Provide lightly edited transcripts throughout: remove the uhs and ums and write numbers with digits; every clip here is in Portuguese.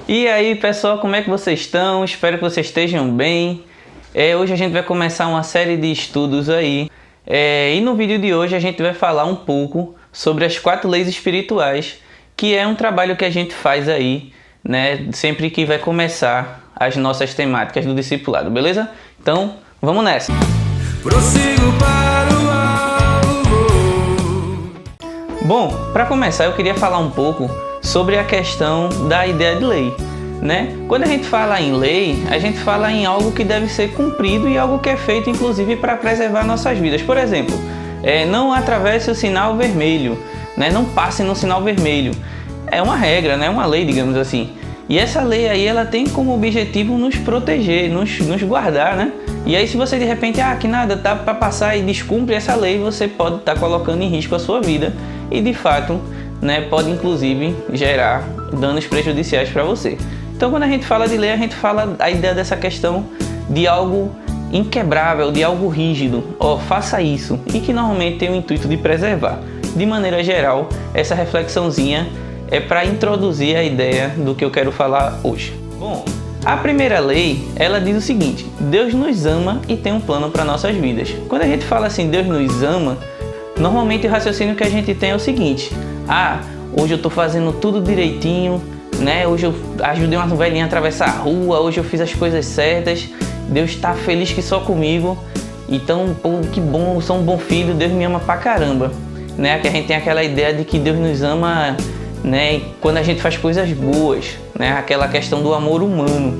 E aí pessoal, como é que vocês estão? Espero que vocês estejam bem. Hoje a gente vai começar uma série de estudos aí. E no vídeo de hoje a gente vai falar um pouco sobre as 4 leis espirituais, que é um trabalho que a gente faz aí, né? Sempre que vai começar as nossas temáticas do discipulado, beleza? Então, vamos nessa! Prossigo para o alvo. Bom, para começar eu queria falar um pouco sobre a questão da ideia de lei, né? Quando a gente fala em lei, a gente fala em algo que deve ser cumprido e algo que é feito inclusive para preservar nossas vidas. Por exemplo, não atravesse o sinal vermelho, né? Não passe no sinal vermelho. É uma regra, né? Uma lei, digamos assim. E essa lei aí, ela tem como objetivo nos proteger, nos guardar, né? E aí se você de repente, que nada, tá para passar e descumpre essa lei, você pode estar colocando em risco a sua vida e de fato, né, pode inclusive gerar danos prejudiciais para você. Então quando a gente fala de lei, a gente fala a ideia dessa questão de algo inquebrável, de algo rígido. Faça isso, e que normalmente tem o intuito de preservar. De maneira geral, essa reflexãozinha é para introduzir a ideia do que eu quero falar hoje. Bom, a primeira lei, ela diz o seguinte: Deus nos ama e tem um plano para nossas vidas. Quando a gente fala assim, Deus nos ama, normalmente o raciocínio que a gente tem é o seguinte: hoje eu estou fazendo tudo direitinho, né? Hoje eu ajudei uma velhinha a atravessar a rua, hoje eu fiz as coisas certas, Deus está feliz que só comigo, então, pô, que bom, eu sou um bom filho, Deus me ama pra caramba, né? Que a gente tem aquela ideia de que Deus nos ama, né, quando a gente faz coisas boas, né? Aquela questão do amor humano.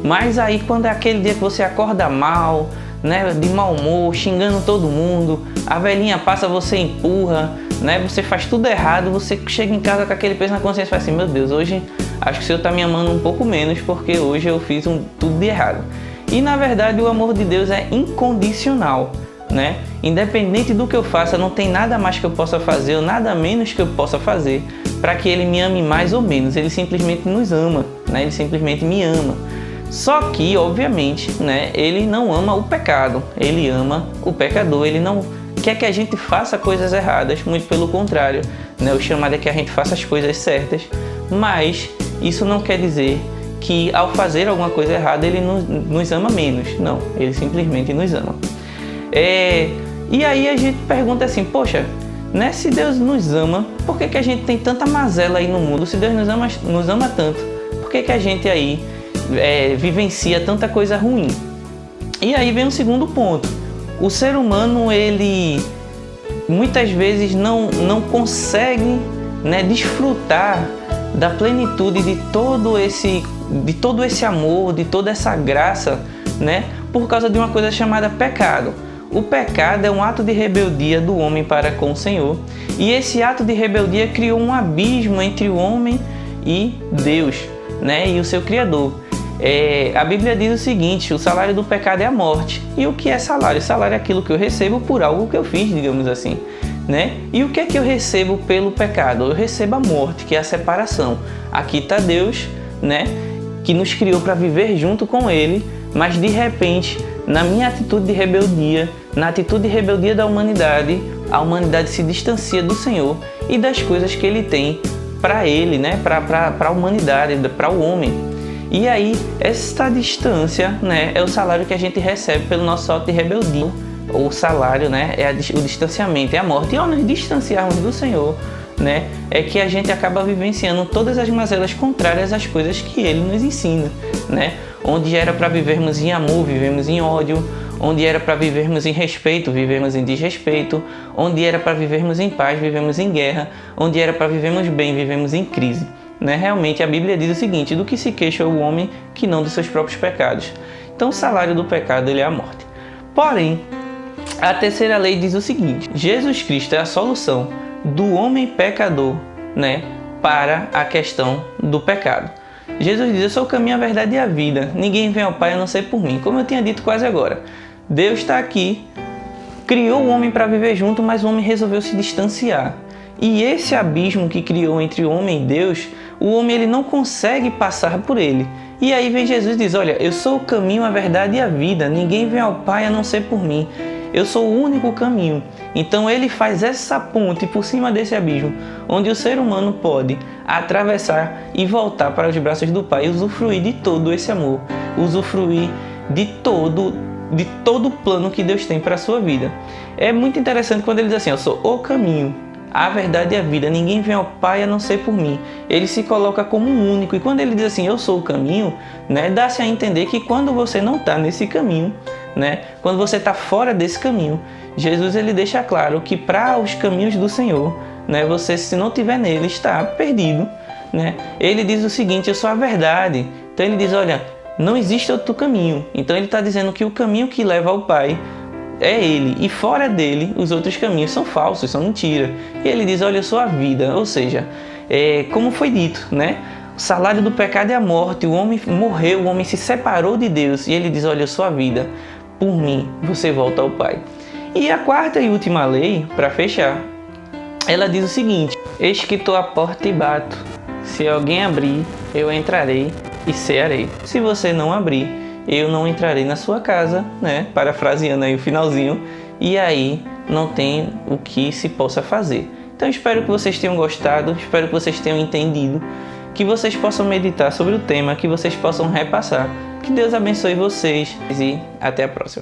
Mas aí quando é aquele dia que você acorda mal, né, de mau humor, xingando todo mundo, a velhinha passa, você empurra, né, você faz tudo errado, você chega em casa com aquele peso na consciência e fala assim: meu Deus, hoje acho que o Senhor está me amando um pouco menos porque hoje eu fiz tudo de errado. E na verdade o amor de Deus é incondicional, né? Independente do que eu faça, não tem nada mais que eu possa fazer ou nada menos que eu possa fazer para que Ele me ame mais ou menos. Ele simplesmente nos ama, né? Ele simplesmente me ama. Só que, obviamente, né, Ele não ama o pecado, Ele ama o pecador, Ele não quer que a gente faça coisas erradas, muito pelo contrário, né? O chamado é que a gente faça as coisas certas, mas isso não quer dizer que ao fazer alguma coisa errada Ele nos ama menos, não, Ele simplesmente nos ama. E aí a gente pergunta assim: poxa, né, se Deus nos ama, por que a gente tem tanta mazela aí no mundo? Se Deus nos ama tanto, por que a gente aí vivencia tanta coisa ruim? E aí vem um segundo ponto: o ser humano, ele muitas vezes não consegue, né, desfrutar da plenitude de todo esse amor, de toda essa graça, né, por causa de uma coisa chamada pecado. O pecado é um ato de rebeldia do homem para com o Senhor, e esse ato de rebeldia criou um abismo entre o homem e Deus, né, e o seu Criador. A Bíblia diz o seguinte: o salário do pecado é a morte. E o que é salário? Salário é aquilo que eu recebo por algo que eu fiz, digamos assim, né? E o que é que eu recebo pelo pecado? Eu recebo a morte, que é a separação. Aqui está Deus, né, que nos criou para viver junto com Ele, mas de repente, na minha atitude de rebeldia, na atitude de rebeldia da humanidade, a humanidade se distancia do Senhor e das coisas que Ele tem para Ele, né, para a humanidade, para o homem. E aí, essa distância, né, é o salário que a gente recebe pelo nosso ato de rebeldia. O salário, né, é o distanciamento, é a morte. E ao nos distanciarmos do Senhor, né, é que a gente acaba vivenciando todas as mazelas contrárias às coisas que Ele nos ensina, né? Onde era para vivermos em amor, vivemos em ódio. Onde era para vivermos em respeito, vivemos em desrespeito. Onde era para vivermos em paz, vivemos em guerra. Onde era para vivermmos bem, vivemos em crise. Né? Realmente a Bíblia diz o seguinte: do que se queixa o homem que não dos seus próprios pecados. Então o salário do pecado, ele é a morte. Porém, a terceira lei diz o seguinte: Jesus Cristo é a solução do homem pecador, né, para a questão do pecado. Jesus diz: eu sou o caminho, a verdade e a vida. Ninguém vem ao Pai a não ser por mim. Como eu tinha dito quase agora, Deus está aqui, criou o homem para viver junto, mas o homem resolveu se distanciar. E esse abismo que criou entre o homem e Deus, o homem ele não consegue passar por ele. E aí vem Jesus e diz: olha, eu sou o caminho, a verdade e a vida. Ninguém vem ao Pai a não ser por mim. eu sou o único caminho. Então ele faz essa ponte por cima desse abismo, onde o ser humano pode atravessar e voltar para os braços do Pai e usufruir de todo esse amor, usufruir de todo o plano que Deus tem para a sua vida. É muito interessante quando ele diz assim, eu sou o caminho, a verdade e a vida, ninguém vem ao Pai a não ser por mim. Ele se coloca como um único, e quando ele diz assim, eu sou o caminho, né, dá-se a entender que quando você não está nesse caminho, né, quando você está fora desse caminho, Jesus ele deixa claro que para os caminhos do Senhor, né, você se não estiver nele, está perdido, né? Ele diz o seguinte, eu sou a verdade. Então ele diz, olha, não existe outro caminho. Então ele está dizendo que o caminho que leva ao Pai é ele, e fora dele os outros caminhos são falsos, são mentira. E ele diz, olha, eu sou a vida, ou seja, como foi dito, né? O salário do pecado é a morte, o homem morreu, o homem se separou de Deus, e ele diz, olha, eu sou a vida, por mim você volta ao Pai. E a quarta e última lei, para fechar, ela diz o seguinte, eis que estou à porta e bato, se alguém abrir, eu entrarei e cearei. Se você não abrir, eu não entrarei na sua casa, né? Parafraseando aí o finalzinho, e aí não tem o que se possa fazer. Então espero que vocês tenham gostado, espero que vocês tenham entendido, que vocês possam meditar sobre o tema, que vocês possam repassar. Que Deus abençoe vocês e até a próxima.